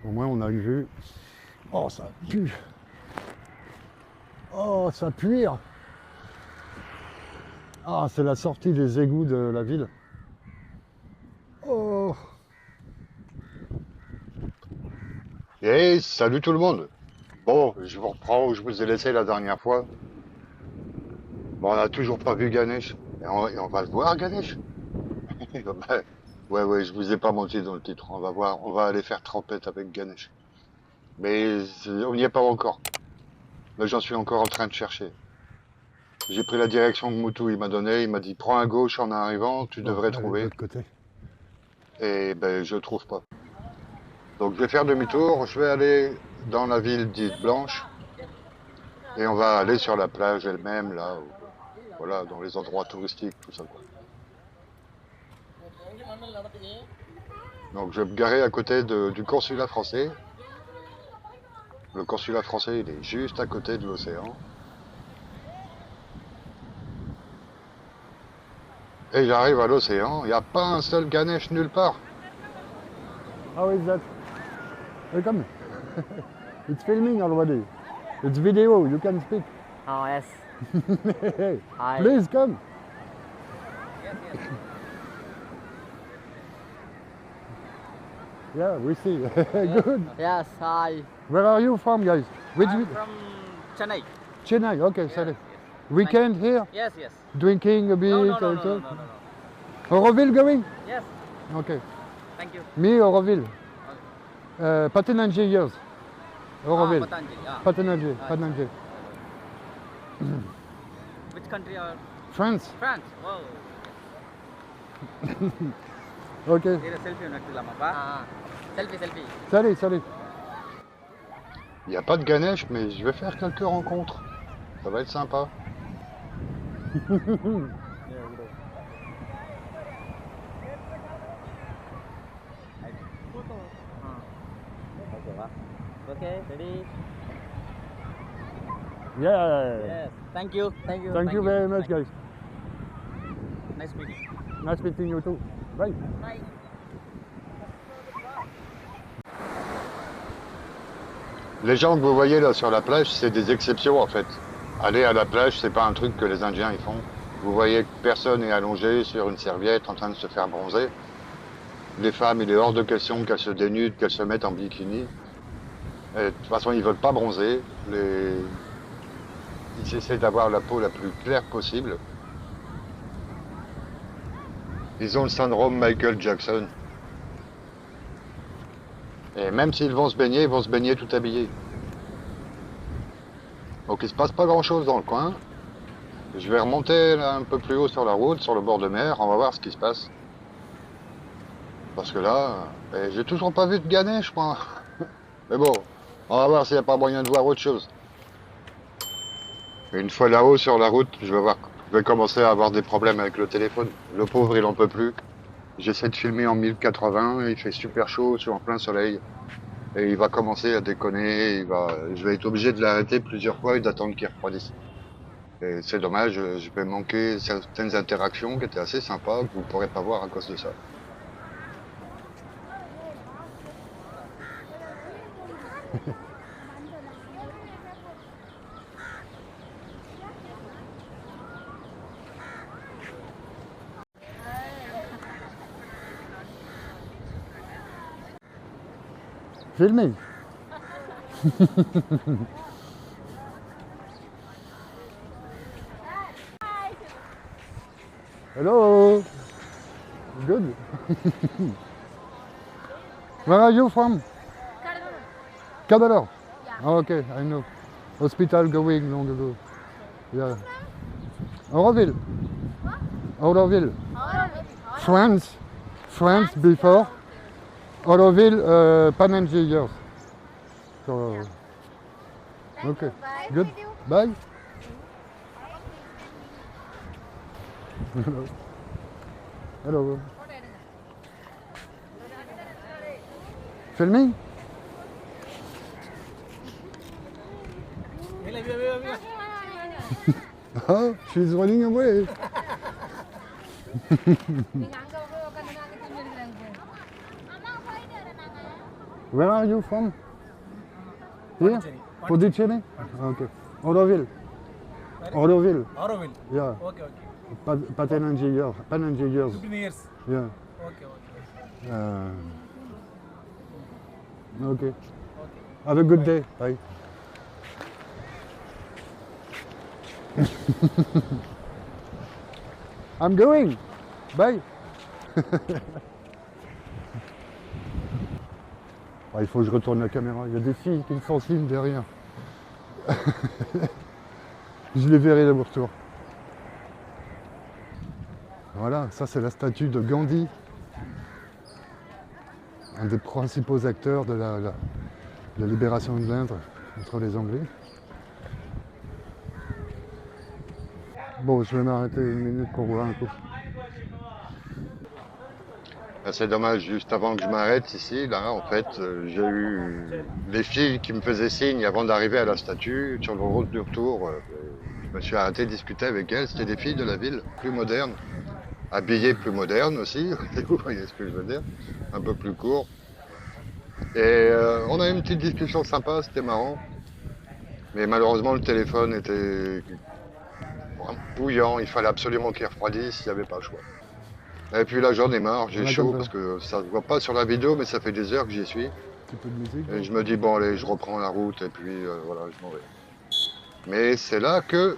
Au moins on a une vue. Oh ça pue. Oh ça pue. Ah c'est la sortie des égouts de la ville. Oh. Hey, salut tout le monde. Bon, je vous reprends où je vous ai laissé la dernière fois. Bon, on n'a toujours pas vu Ganesh. Et on va le voir, Ganesh? Bah, ouais, je vous ai pas menti dans le titre. On va voir, on va aller faire trempette avec Ganesh. Mais on n'y est pas encore. Là, j'en suis encore en train de chercher. J'ai pris la direction que Moutou il m'a donné. Il m'a dit, prends à gauche en arrivant, tu Bon, devrais allez de trouver. l'autre côté. Et ben, je trouve pas. Donc, je vais faire demi-tour. Je vais aller dans la ville dite Blanche. Et on va aller sur la plage elle-même, là, voilà, dans les endroits touristiques, tout ça, quoi. Donc, je vais me garer à côté du consulat français. Le consulat français, il est juste à côté de l'océan. Et j'arrive à l'océan, il n'y a pas un seul Ganesh nulle part. How is that? Welcome. It's filming already. It's video, you can speak. Oh, yes. Hey, Hi. please come. Yeah, we see. Good. Yes, hi. Where are you from, guys? Which I'm from Chennai. Chennai. Okay, sorry. Yes. Weekend here, Yes, yes. drinking a bit. No. Auroville going? Yes, Okay. thank you. Me, Auroville. Patananji years. Auroville. Patanjali. Patananji. Ah, Patananji. Which country are France. France? Wow. Okay. Here a selfie unattillamappa. Selfie. Salut. Il n'y a pas de Ganesh, mais je vais faire quelques rencontres. Ça va être sympa. Okay, ready? Yeah. Yes. Thank you. Thank you very much, guys. Nice meeting. Nice meeting you too. Bye. Bye. Les gens que vous voyez là sur la plage, c'est des exceptions en fait. Aller à la plage, c'est pas un truc que les Indiens ils font. Vous voyez que personne est allongé sur une serviette en train de se faire bronzer. Les femmes, il est hors de question qu'elles se dénudent, qu'elles se mettent en bikini. Et de toute façon, ils veulent pas bronzer. Ils essaient d'avoir la peau la plus claire possible. Ils ont le syndrome Michael Jackson. Et même s'ils vont se baigner, ils vont se baigner tout habillés. Donc il se passe pas grand chose dans le coin. Je vais remonter là, un peu plus haut sur la route, sur le bord de mer, on va voir ce qui se passe. Parce que là, j'ai toujours pas vu de Ganesh, moi. Mais bon, on va voir s'il n'y a pas moyen de voir autre chose. Et une fois là-haut sur la route, je vais commencer à avoir des problèmes avec le téléphone. Le pauvre, il en peut plus. J'essaie de filmer en 1080, il fait super chaud, je suis en plein soleil. Et il va commencer à déconner, je vais être obligé de l'arrêter plusieurs fois et d'attendre qu'il refroidisse. Et c'est dommage, je vais manquer certaines interactions qui étaient assez sympas, que vous ne pourrez pas voir à cause de ça. Filming. Hello. Good. Where are you from? Cadalor. Oh, okay, I know. Hospital going long ago. Yeah. Auroville. Auroville. France before. Auroville, Pananji years. So, okay, good. Bye. Hello. Filming? Oh, she's running away. Where are you from? Here? Pondicherry? Okay. Auroville. Auroville. Auroville. Yeah. Okay, okay. Patenangiyar. 15 years. Yeah. Okay, okay. Okay. Have a good day. Bye. I'm going. Bye. Il faut que je retourne la caméra. Il y a des filles qui me font signe derrière. Je les verrai de retour. Voilà, ça c'est la statue de Gandhi. Un des principaux acteurs de la libération de l'Inde contre les Anglais. Bon, je vais m'arrêter une minute pour voir un coup. Ah, c'est dommage, juste avant que je m'arrête ici, là, en fait, j'ai eu les filles qui me faisaient signe avant d'arriver à la statue. Sur le route du retour, je me suis arrêté discuter avec elles. C'était des filles de la ville, plus modernes, habillées plus modernes aussi, vous voyez ce que je veux dire, un peu plus court. Et on a eu une petite discussion sympa, c'était marrant. Mais malheureusement, le téléphone était bouillant, il fallait absolument qu'il refroidisse, il n'y avait pas le choix. Et puis là, j'en ai marre, j'ai Ouais, chaud comme ça. parce que ça ne se voit pas sur la vidéo, mais ça fait des heures que j'y suis. Un petit peu de musique. Et je me dis, bon, allez, je reprends la route et puis voilà, je m'en vais. Mais c'est là que.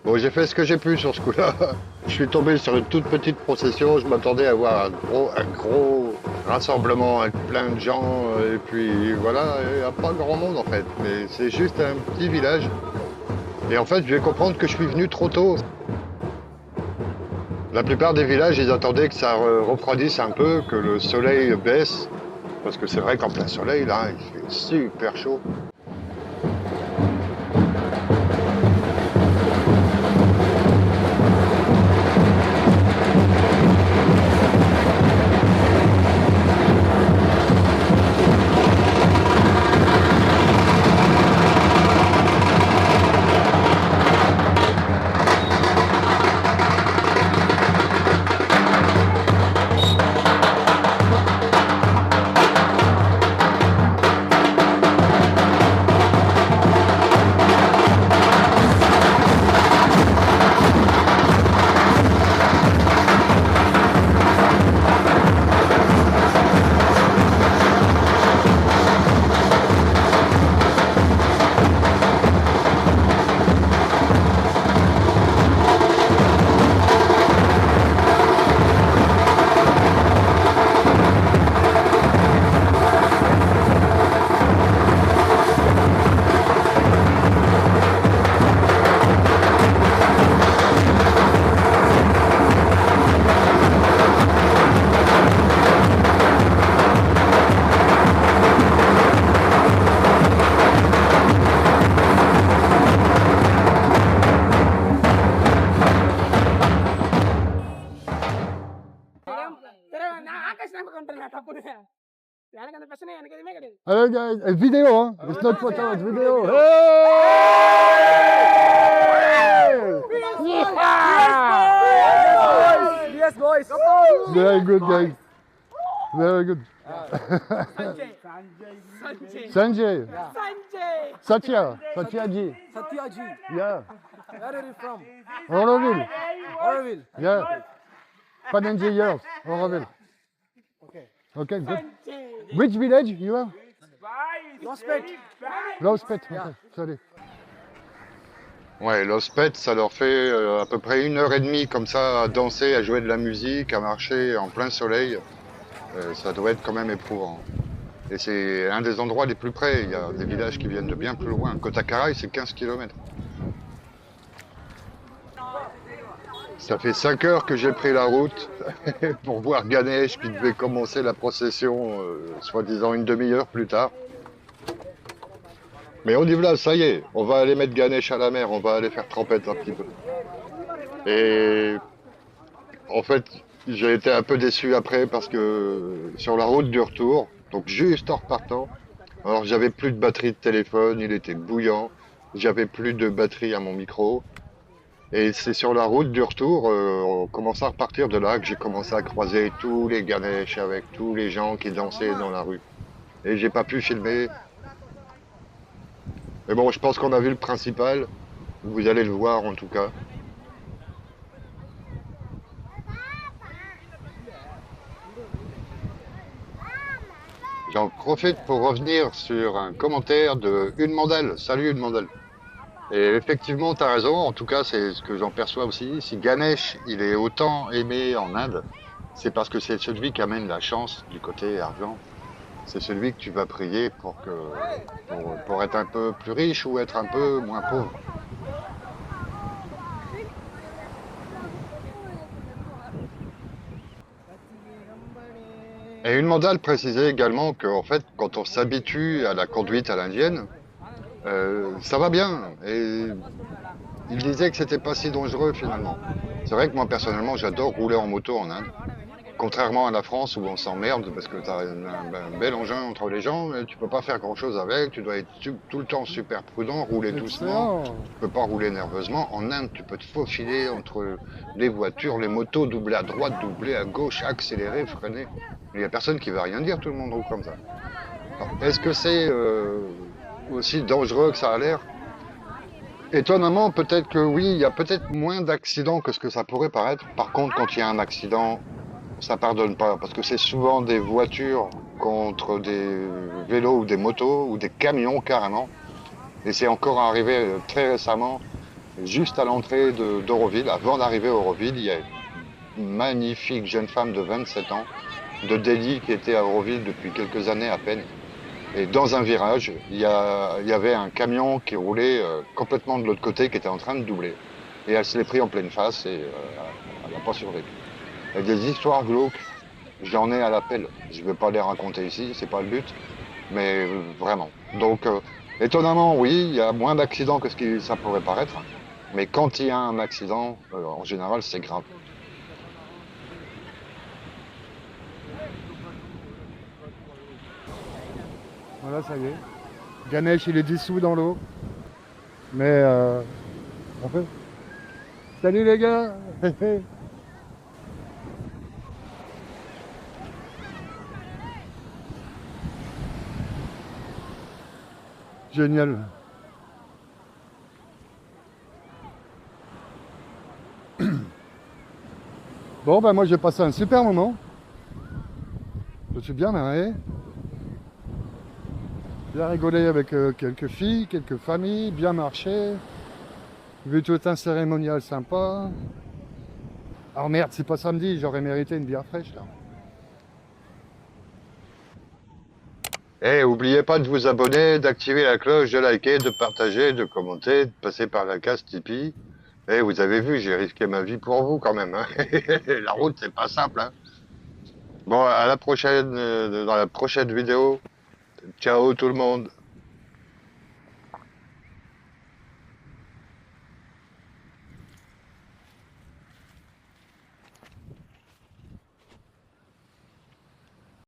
Bon, j'ai fait ce que j'ai pu sur ce coup-là. Je suis tombé sur une toute petite procession. Je m'attendais à voir un gros rassemblement avec plein de gens. Et puis voilà, il n'y a pas grand monde en fait. Mais c'est juste un petit village. Et en fait, je vais comprendre que je suis venu trop tôt. La plupart des villages, ils attendaient que ça refroidisse un peu, que le soleil baisse. Parce que c'est vrai qu'en plein soleil, là, il fait super chaud. நான் ஆகாஷ் நம்ப கவுண்டர்ல தப்புனு எனக்கு அந்த பிரச்சனை எனக்கு எதுவுமே கிடையாது Allez, guys, vidéo, hein? It's not photo, it's video. Hey! yes boys Very good, guys. Very good. Sanjay Sanjay. Sanjay Satya. Satya ji. Satyaji Yeah. where are you from Auroville. Auroville Yeah. Panenji years. Auroville. okay Okay, good. Which village you are? Lospet Lospet. Okay, sorry. Ouais, l'Ospet, ça leur fait à peu près 1h30 comme ça à danser, à jouer de la musique, à marcher en plein soleil. Ça doit être quand même éprouvant. Et c'est un des endroits les plus près. Il y a des villages qui viennent de bien plus loin. Kotakarai, c'est 15 km. Ça fait 5 heures que j'ai pris la route pour voir Ganesh qui devait commencer la procession, soi-disant une demi-heure plus tard. Mais on y va, ça y est, on va aller mettre Ganesh à la mer, on va aller faire trempette un petit peu. Et en fait, j'ai été un peu déçu après parce que sur la route du retour, donc juste en repartant, alors j'avais plus de batterie de téléphone, il était bouillant, j'avais plus de batterie à mon micro. Et c'est sur la route du retour, on commençait à repartir de là, que j'ai commencé à croiser tous les Ganesh avec tous les gens qui dansaient dans la rue. Et j'ai pas pu filmer. Mais bon, je pense qu'on a vu le principal. Vous allez le voir en tout cas. J'en profite pour revenir sur un commentaire de Une Mandale. Salut Une Mandale. Et effectivement, tu as raison, en tout cas c'est ce que j'en perçois aussi. Si Ganesh, il est autant aimé en Inde, c'est parce que c'est celui qui amène la chance du côté argent. C'est celui que tu vas prier pour être un peu plus riche ou être un peu moins pauvre. Et Une Mandale précisait également qu'en fait, quand on s'habitue à la conduite à l'indienne, ça va bien. Et il disait que c'était pas si dangereux finalement. C'est vrai que moi personnellement, j'adore rouler en moto en Inde. Contrairement à la France où on s'emmerde parce que tu as un bel engin entre les jambes, et tu peux pas faire grand chose avec, tu dois être tout le temps super prudent, rouler doucement, tu peux pas rouler nerveusement. En Inde, tu peux te faufiler entre les voitures, les motos, doubler à droite, doubler à gauche, accélérer, freiner. Il y a personne qui va rien dire, tout le monde roule comme ça. Est-ce que c'est aussi dangereux que ça a l'air? Étonnamment, peut-être que oui, il y a peut-être moins d'accidents que ce que ça pourrait paraître. Par contre, quand il y a un accident, ça pardonne pas, parce que c'est souvent des voitures contre des vélos ou des motos ou des camions carrément. Et c'est encore arrivé très récemment, juste à l'entrée d'Auroville. Avant d'arriver à Auroville, il y a une magnifique jeune femme de 27 ans de Delhi qui était à Auroville depuis quelques années à peine. Et dans un virage, il y avait un camion qui roulait complètement de l'autre côté, qui était en train de doubler. Et elle se l'est pris en pleine face et elle n'a pas survécu. Il y a des histoires glauques, j'en ai à l'appel. Je ne vais pas les raconter ici, c'est pas le but, mais vraiment. Donc, étonnamment, oui, il y a moins d'accidents que ce que ça pourrait paraître, mais quand il y a un accident, en général, c'est grave. Voilà, ça y est. Ganesh, il est dissous dans l'eau. Mais on peut. Salut les gars. Génial. Bon, ben moi j'ai passé un super moment. Je suis bien marré. Bien rigolé avec quelques filles, quelques familles, bien marché. Vu tout un cérémonial sympa. Alors merde, c'est pas samedi, j'aurais mérité une bière fraîche là. Et oubliez pas de vous abonner, d'activer la cloche, de liker, de partager, de commenter, de passer par la case Tipeee. Et vous avez vu, j'ai risqué ma vie pour vous quand même. Hein. La route, c'est pas simple. Hein. Bon, à la prochaine, dans la prochaine vidéo. Ciao tout le monde.